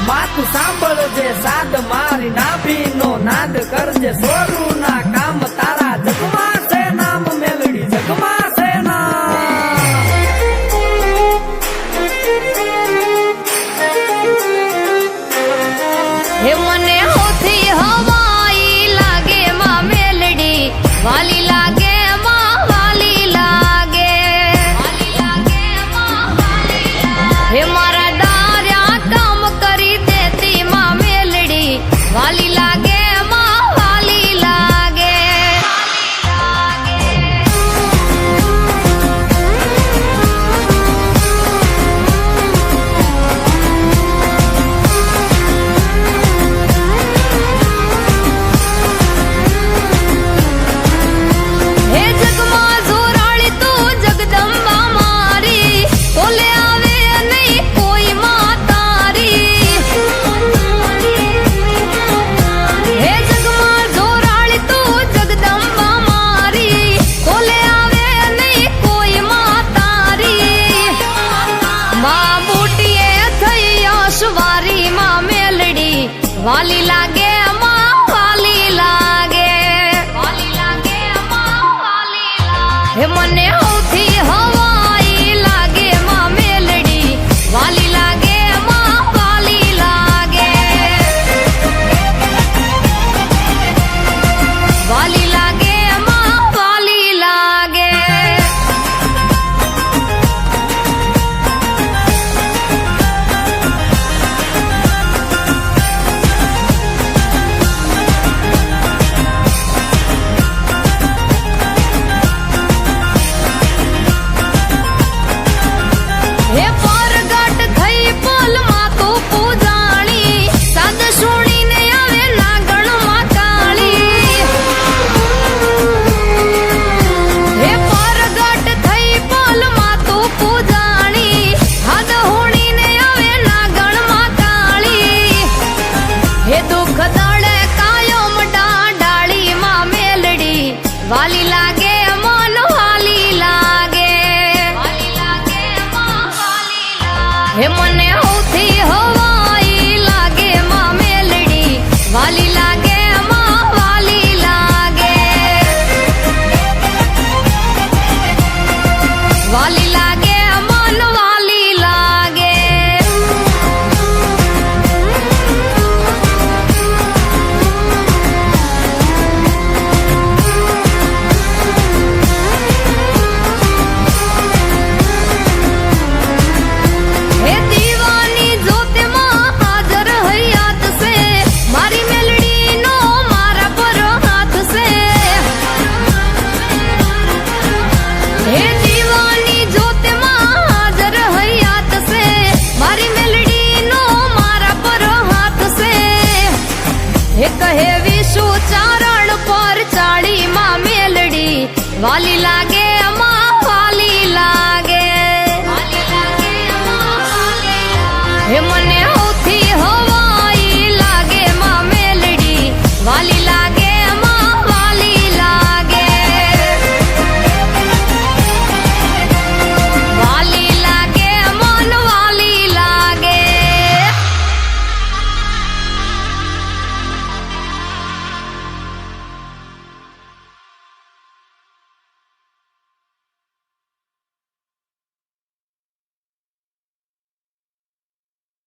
માતું સાંભળજે સાદ મારી નાભીનો નાદ કરજે સોરુના કામ તારા જગમાં છે નામ મેલડી જગમાં છે નામ હે મને હોથી હવાઈ લાગે માં મેલડી વાલી લાગે માં વાલી લાગે હે મારા દાર્યા કામ કરી દેતી માં મેલડી વાલી લાગે માં વાલી લાગે હે જગમાં જોરાળી તું જગદંબા મારી બોલે આવે નહીં કોઈ માં તારી હે જગમાં જોરાળી તું જગદંબા મારી બોલે આવે નહીં કોઈ માં તારી માં બુટીએ થઈ અશવારી માં મેલડી વાલી લાગે માં વાલી લાગે હે મને હોથી હવાઈ લાગે માં મેલડી વાલી લાગે માં વાલી લાગે વાલી લાગે માં વાલી લાગે હે પરગટ થઈ પોલમાં તું પૂજાણી સાદ સુણીને આવે નાગણમાં કાળી હે પરગટ થઈ પોલમાં તું પૂજાણી હાદ હુણીને આવે નાગણમાં કાળી હે દુઃખ દળે કાયમ ડાળી માં મેલડી વાલી લાગે મન વાલી લાગે હે મને હોથી હવાઈ લાગે માં મેલડી વાલી લાગે માં વાલી લાગે વાલી લાગે મન વાલી લાગે હે દીવાની જોતમાં હાજર હૈયાત છે મારી મેલડીનો મારા પર હાથ છે હે દીવાની જોતમાં હાજર હૈયાત છે મારી મેલડીનો મારા પર હાથ છે હે કહે વિશુ ચારણ પર ચાળી માં મેલડી વાલી લાગે